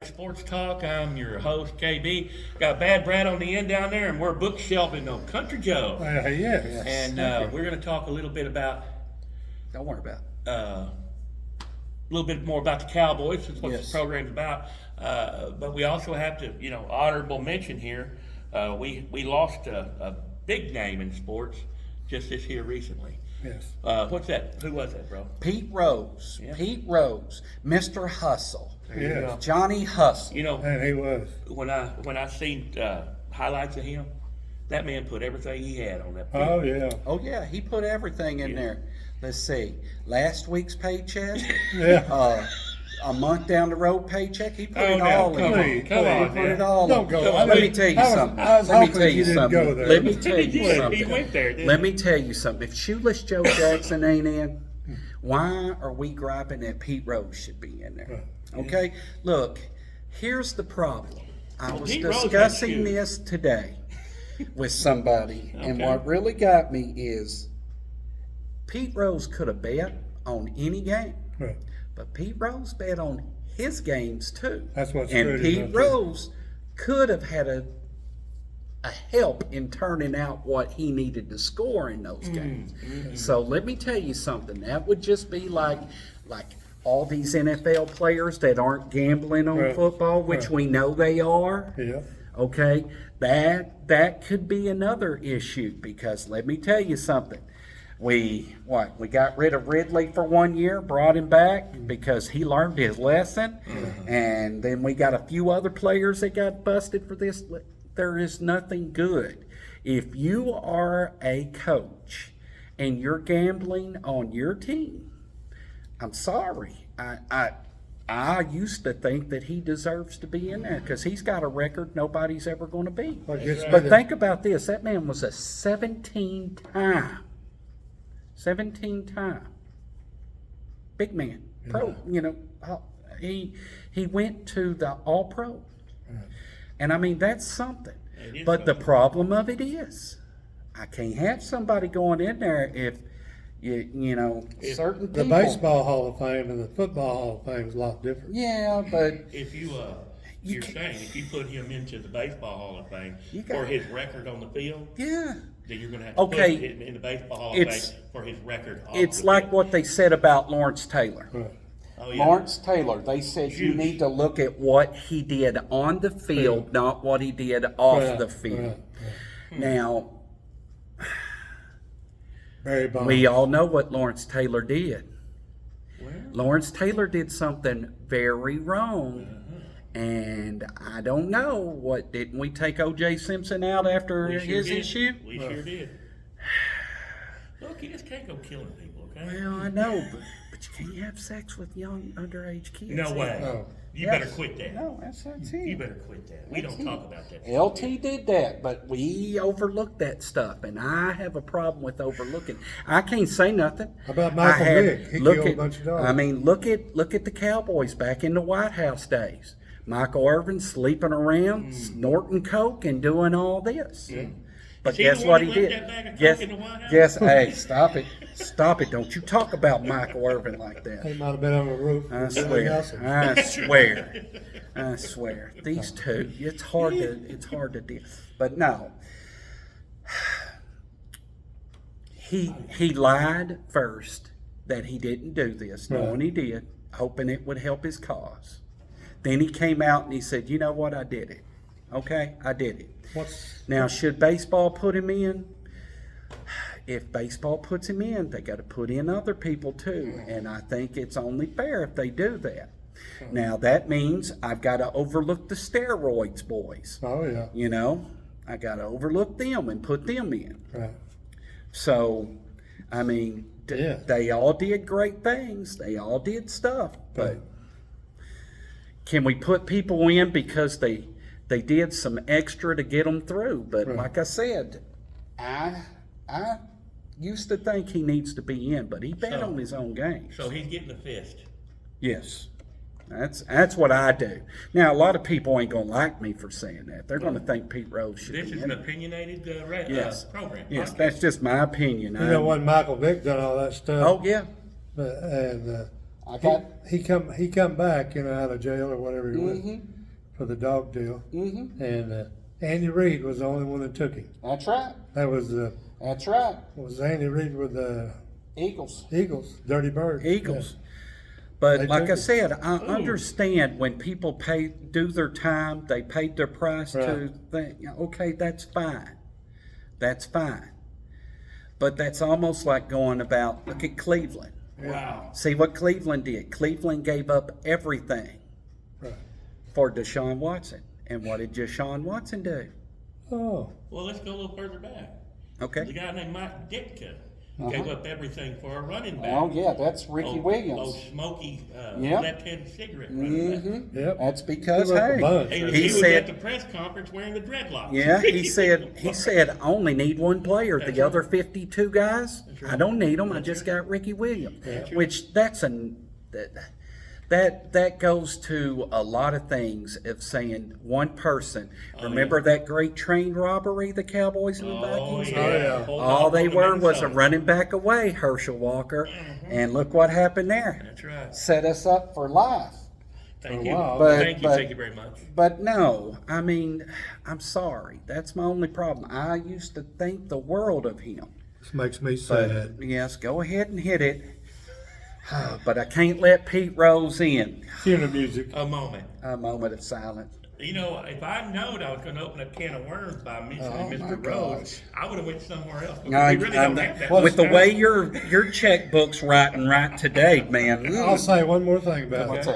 Sports Talk. I'm your host, KB. Got Bad Brad on the end down there, and we're bookshelving on Country Joe. Yes. And we're going to talk a little bit about, Don't worry about it. a little bit more about the Cowboys. That's what Yes. this program's about. But we also have to, honorable mention here. We lost a big name in sports just this year recently. Yes. What's that? Who was that, bro? Pete Rose. Yeah. Pete Rose. Mr. Hustle. Yes. Johnny Hustle. And he was. When I seen highlights of him, that man put everything he had on that field. Oh, yeah. Oh, yeah. He put everything in there. Let's see. Last week's paycheck. Yeah. A month down the road paycheck. He put Oh, it now, all come in. on, come on, He put man. it all Don't in. go. Let me tell you something. I was Let me hoping tell you you didn't something. go there. Let me tell you He something. went there, didn't Let he? me tell you something. If Shoeless Joe Jackson ain't in, why are we griping that Pete Rose should be in there? Okay? Look, here's the problem. I was Pete Rose had discussing shoes. this today with somebody, and Okay. what really got me is Pete Rose could have bet on any game, Right. but Pete Rose bet on his games too. That's what And screwed him Pete up, too. Rose could have had a help in turning out what he needed to score in those games. So let me tell you something. That would just be like all these NFL players that aren't gambling on Right. football, which Right. we know they are. Yeah. Okay, that could be another issue because let me tell you something. We got rid of Ridley for 1 year, brought him back because he learned his lesson, and then we got a few other players that got busted for this. There is nothing good. If you are a coach and you're gambling on your team, I'm sorry. I used to think that he deserves to be in there because he's got a record nobody's ever going to beat. But just But think about this. That man was a 17-time big man. Pro, he went to the all pro. And I mean, that's something. It is But the something. problem of it is, I can't have somebody going in there if certain the people. baseball Hall of Fame and the football Hall of Fame is a lot different. Yeah, but If you're saying if you put him into the Baseball Hall of Fame You for got- his record on the field, yeah. then you're going to have to Okay. put him in the Baseball Hall of It's- Fame for his record. Off It's the like field. what they said about Lawrence Taylor. Right. Oh, yeah. Lawrence Taylor, they said you Huge. need to look at what he did on the field, not what he did off Right, the field. right, Now, Barry Bonds. we all know what Lawrence Taylor did. Well, Lawrence Taylor did something very wrong. And I don't know what didn't we take O.J. Simpson out after we sure his did. issue? We sure did. Look, you just can't go killing people, okay? Well, I know, but you can't have sex with young underage kids. No way. Oh. You better quit that. No, that's it. You better quit that. We don't talk about that. LT did that, but we overlooked that stuff, and I have a problem with overlooking. I can't say nothing. How about Michael Vick? He look killed a at, bunch of dogs. I mean, look at the Cowboys back in the White House days. Michael Irvin sleeping around, snorting coke, and doing all this. But Is he guess the what one he that left did? that bag of coke Guess, in the White House? guess. Hey, stop it! Stop it! Don't you talk about Michael Irvin like that. He might have been on the roof. I with Billy swear. Nelson. I swear. I swear. These two, it's hard to deal. But no. He lied first that he didn't do this, knowing he did, hoping it would help his cause. Then he came out and he said, "You know what? I did it. Okay, I did it." Now, should baseball put him in? If baseball puts him in, they got to put in other people too. And I think it's only fair if they do that. Now, that means I've got to overlook the steroids boys. Oh, yeah. I got to overlook them and put them in. Right. So, I mean, Yeah. they all did great things. They all did stuff. But can we put people in because they did some extra to get them through? But Right. like I said, I used to think he needs to be in, but he bet So- on his own game. So he's getting a fist. Yes. That's what I do. Now, a lot of people ain't going to like me for saying that. They're going to think Pete Rose should This be is in an it. opinionated Yes. program. Yes, podcast. that's just my opinion. When Michael Vick done all that stuff. Oh, yeah. And I got... he come back, out of jail or whatever he went. for the dog deal. Mm-hmm. And Andy Reid was the only one that took him. That's right. That was That's right. Andy Reid with the Eagles. Eagles, Dirty Bird. Eagles. But They like took I it. said, I understand when people do their time, they paid their price to think, okay, that's fine. That's fine. But that's almost like going about, look at Cleveland. Wow. See what Cleveland did. Cleveland gave up everything Right. for Deshaun Watson. And what did Deshaun Watson do? Oh, Well, let's go a little further back. The Okay. guy named Mike Ditka gave up everything for a running back. Oh, yeah, that's Ricky Old Williams. smoky Yep. left-handed cigarette running back. Mm-hmm. yep. That's because, He left a hey, bunch. He, he he was said, at the press conference wearing the dreadlocks. yeah, he said, I only need one player. That's The other right. 52 guys, right. I don't need them. I That's just right. got Ricky Williams, That's right. which that goes to a lot of things of saying one person. Remember that great train robbery the Cowboys and the Oh, Vikings yeah. did? yeah. Hold All on they to were was a Minnesota. running back away, Herschel Walker, and look what happened there. That's right. Set us up for life. Thank Oh, you. wow. But- Thank you. but- Thank you very much. But no, I mean, I'm sorry. That's my only problem. I used to think the world of him. This makes me But sad. yes, go ahead and hit it. But I can't let Pete Rose in. Cue the music. A moment. A moment of silence. You know, if I'd known I was going to open a can of worms by mentioning Oh, my Mr. Rose, I would have went somewhere else. But I- we really don't have that. with much the time. way your checkbook's writing right today, man. I'll say one more thing about What's it.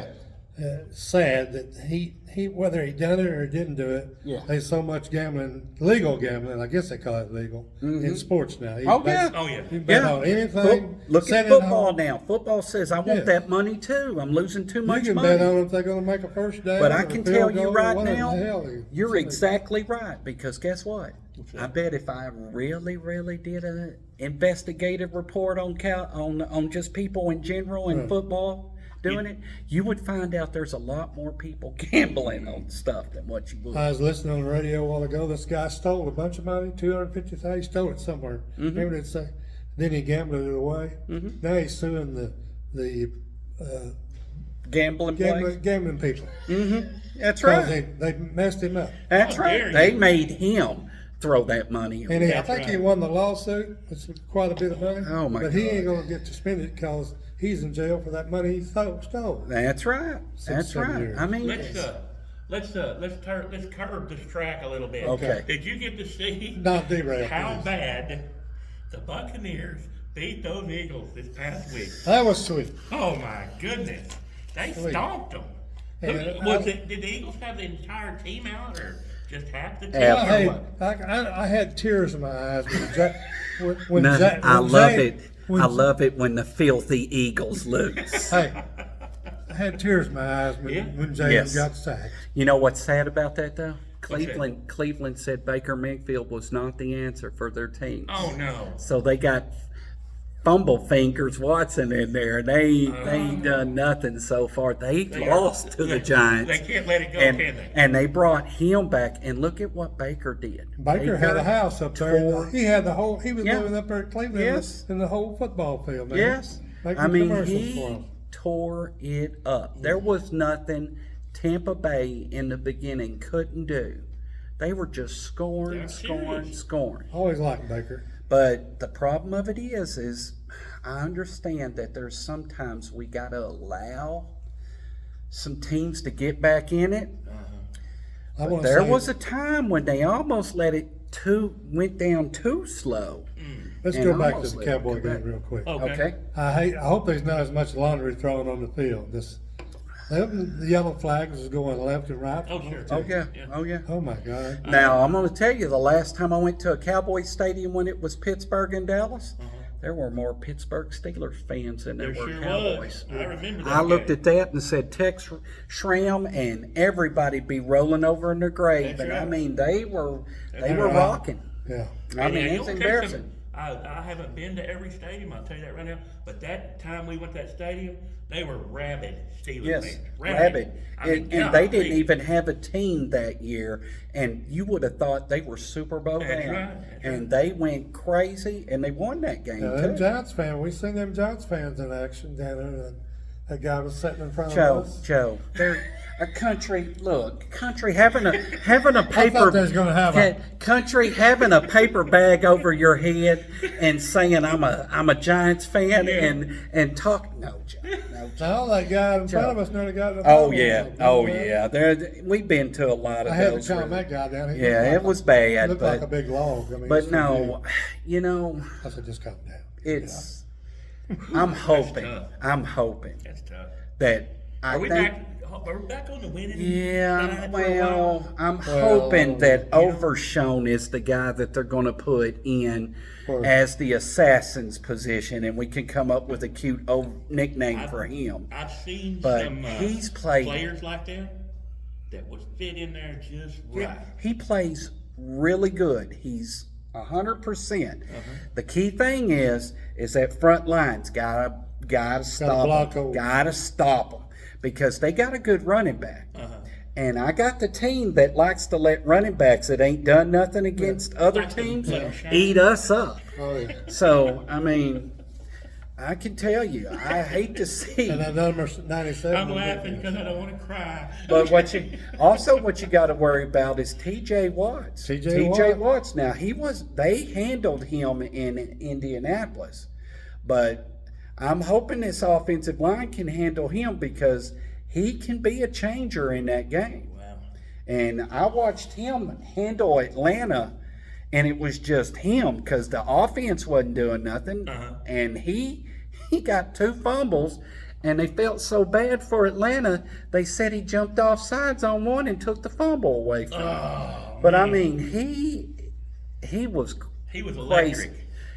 that? Sad that he whether he done it or didn't do it. Yeah. There's so much gambling, legal gambling. I guess they call it legal in sports now. You Oh, bet- yeah. Oh, yeah. You bet Yeah. on anything. Look send at it football home. now. Football says, I want Yeah. that money too. I'm losing too You much can money. bet on if they're going to make a first down. But I or a can field tell you goal or right whatever now, the hell you're somebody- exactly right. Because guess what? I bet if I really, really did a investigative report on just people in general and football doing it, you would find out there's a lot more people gambling on stuff than what you would. I was listening on the radio a while ago. This guy stole a bunch of money, $250,000. He stole it somewhere. Remember they say? Then he gambled it away. Now he's suing the Gambling place. gambling people That's because right. they messed him up. That's How right. dare They you. made him throw that money And away. I think he right. won the lawsuit. It's quite a bit of money. Oh, my But he ain't God. going to get suspended because he's in jail for that money he stole. That's right. That's 7 right. years. I mean, Let's curb this track a little bit. Okay. Did you get to see Not derail. how please. bad the Buccaneers beat those Eagles this past week? That was sweet. Oh my goodness, they Sweet. stomped them. And Did the Eagles have the entire team out, or just half the team? Yeah. I, or had, what? I had tears in my eyes when no, Jack. I when love Jay- it. when- I love it when the filthy Eagles lose. Hey, I had tears in my eyes Yeah. when Jaden Yes. got sacked. You know what's sad about that though? What's that? Cleveland said Baker Mayfield was not the answer for their team. Oh no. So they got fumble fingers Watson in there, and they ain't done nothing so far. They lost to the Giants. They can't let it go, and, can they? and they brought him back, and look at what Baker did. Baker had a house up there. tore- He had the whole. He was Yeah. living up there at Cleveland Yes. in the whole football field. Man. Yes. Making I mean, commercials for he him. tore it up. There was nothing Tampa Bay in the beginning couldn't do. They were just scoring, They're scoring, serious. scoring. Always liked Baker. But the problem of it is I understand that there's sometimes we got to allow some teams to get back in it. I want to There say, was a time when they almost went down too slow. let's and go back to almost the let it Cowboy go game back. real quick. Okay. Okay? I hope there's not as much laundry thrown on the field. The yellow flags is going left and right. Oh sure. Oh yeah. Oh yeah. Oh my God. Now I'm going to tell you, the last time I went to a Cowboys stadium when it was Pittsburgh and Dallas, there were more Pittsburgh Steelers fans than there There were sure Cowboys. was. I remember that. I looked game. at that and said Tex Schramm and everybody be rolling over in their grave, That's and I right. mean they were right. rocking. Yeah. I mean And it's you'll take embarrassing. some- I haven't been to every stadium, I'll tell you that right now. But that time we went to that stadium, they were rabid Steelers Yes, fans. rabid. I mean, And they golly. didn't even have a team that year, and you would have thought they were Super Bowl That's bound. right, that's And they went crazy, and they won that game Yeah, them too. Giants fans, we seen them Giants fans in action down there. And that guy was sitting in front of Joe, us. Joe, there. Country, look, country having a paper. thought they was gonna have a- country having a paper bag over your head and saying I'm a Giants fan and talk. No, Joe, no, Joe. Now that guy in front of us nearly got the Oh ball. yeah, oh yeah. We've been to a lot of I had to those. calm really- that guy down. He Yeah, looked it was bad, looked like a but big log. I mean, but it's no, big. you know, I said, just calm down. it's. I'm hoping. tough. I'm hoping That's tough. that I Are we think. back? Are we back on the winning? Yeah, side for a while? well, I'm hoping that Overshone is the guy that they're going to put in For- as the assassin's position, and we can come up with a cute old nickname for him. I've seen But some he's played- players like that would fit in there just right. He plays really good. He's 100%. The key thing is that front line's gotta stop block them. over. Gotta stop them because they got a good running back. Uh-huh. And I got the team that likes to let running backs that ain't done nothing against other Likes to teams let 'em shine. eat us up. Oh yeah. So I mean, I can tell you, I hate to see. And that number 97. I'm was laughing different. because I don't want to cry. But what you got to worry about is T.J. Watts. T.J. Watts. Now they handled him in Indianapolis, but I'm hoping this offensive line can handle him because he can be a changer in that game. Wow. And I watched him handle Atlanta, and it was just him because the offense wasn't doing nothing, and he got 2 fumbles. And they felt so bad for Atlanta, they said he jumped off sides on one and took the fumble away from him. But I mean, he was He was crazy. electric.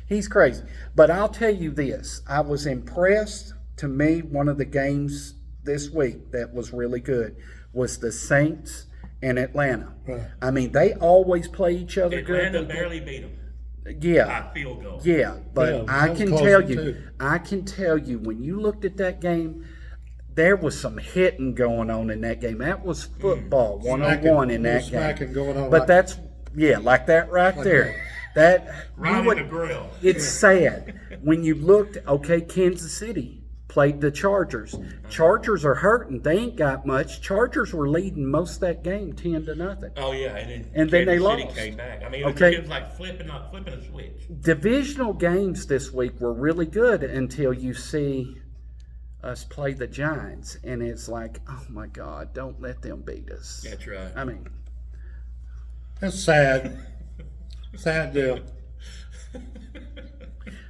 He's crazy. But I'll tell you this: I was impressed. To me, one of the games this week that was really good was the Saints and Atlanta. Right. I mean, they always play each other Atlanta good. barely beat them Yeah. by field goal. Yeah, but Yeah, I that was can close tell too. you, when you looked at that game, there was some hitting going on in that game. That was football 101 in that smacking game. going on But like- that's like that right there. That Right you in would- the grill. It's sad when you looked. Okay, Kansas City played the Chargers. Chargers are hurting. They ain't got much. Chargers were leading most of that game 10-0. Oh yeah, And then they Kansas City lost. came back. I mean, Okay. it was like flipping a switch. Divisional games this week were really good until you see us play the Giants, and it's like, oh my God, don't let them beat us. That's right. I mean, It's sad. Sad deal.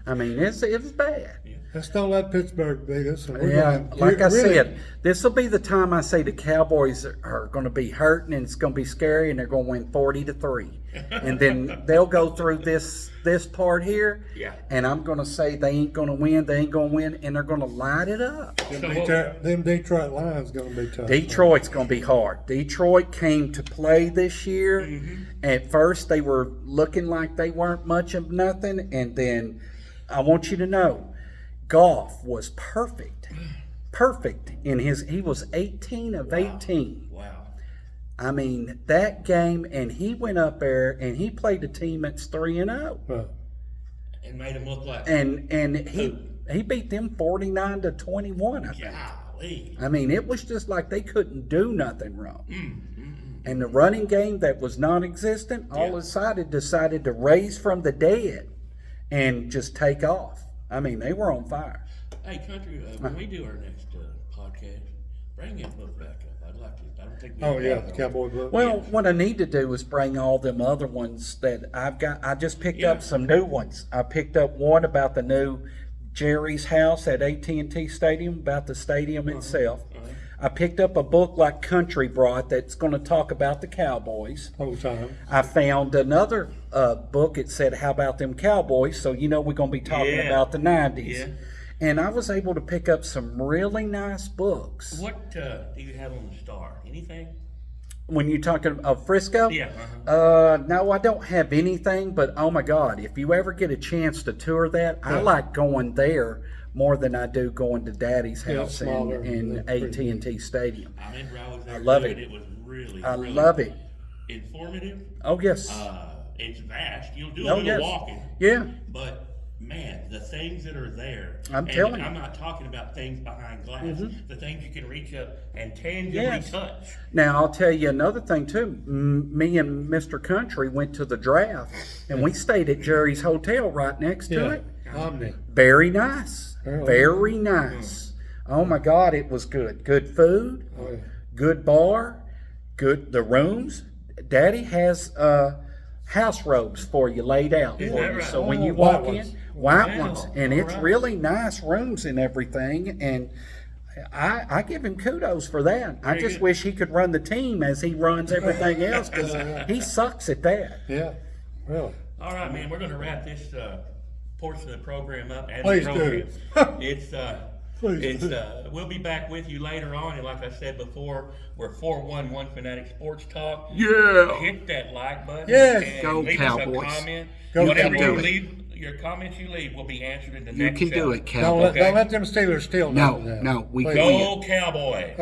it was bad. Let's don't let Pittsburgh beat us. And we're Yeah, gonna, like I really- said, this will be the time I say the Cowboys are going to be hurting, and it's going to be scary, and they're going to win 40-3, and then they'll go through this part here, Yeah. and I'm going to say they ain't going to win, and they're going to light it up. Them Detroit Lions going to be tough. Detroit's going to be hard. Detroit came to play this year. Mm-hmm. At first, they were looking like they weren't much of nothing, and then I want you to know, Goff was perfect in he was 18 of 18. Wow. I mean, that game, and he went up there and he played a team that's 3-0, Right. And made him look like. and he beat them 49-21. I think. Golly. I mean, it was just like they couldn't do nothing wrong. And the running game that was non-existent, all of a sudden decided to raise from the dead and just take off. I mean, they were on fire. Hey, Country, when we do our next podcast, bring that book back up. I'd like to. I don't think we Oh have yeah, that the on. Cowboy book. Well, what I need to do is bring all them other ones that I've got. I just picked Yeah. up some new ones. I picked up one about the new Jerry's house at AT&T Stadium, about the stadium itself. I picked up a book like Country brought that's going to talk about the Cowboys. Whole time. I found another book. It said, "How about them Cowboys?" So you know we're going to be talking Yeah. about the '90s. Yeah. And I was able to pick up some really nice books. What do you have on the Star? Anything? When you're talking of Frisco, Yeah. no, I don't have anything. But oh my God, if you ever get a chance to tour that, I like going there more than I do going to Daddy's Yeah, house smaller, in that's pretty AT&T Stadium. I remember I was there. I love too, it. And it was really, I really love it. informative. Oh yes, It's vast. You'll do a oh little yes, walking, yeah. but man, the things that are there. I'm and telling you. I'm not talking about things behind glass. The things you can reach up and tangibly Yes. touch. Now, I'll tell you another thing too. Me and Mr. Country went to the draft, and we stayed at Jerry's Hotel right next to Yeah, it. Omni. Very nice. Oh. Very nice. Oh my God, it was good. Good food, Oh, yeah. good bar, good the rooms. Daddy has house robes for you laid out Is for that you. right? So when Oh, you white walk in, ones. white Wow. ones, and All it's right. really nice rooms and everything. And I give him kudos for that. I Very just good. wish he could run the team as he runs everything else because he sucks at that. Yeah, really. All right, man, we're going to wrap this portion of the program up. As Please appropriate. do. It's Please do. we'll be back with you later on, and like I said before, we're 411 Fanatic Sports Talk. Yeah. Hit that like button. Yes. And Go leave Cowboys. us a comment. Go Whatever you Cowboys. leave, your comments you leave will be answered in the You next can do show. it, Don't let, Cowboy. don't let them Steelers steal No, nothing now. no, we Please. can't. Go Cowboys.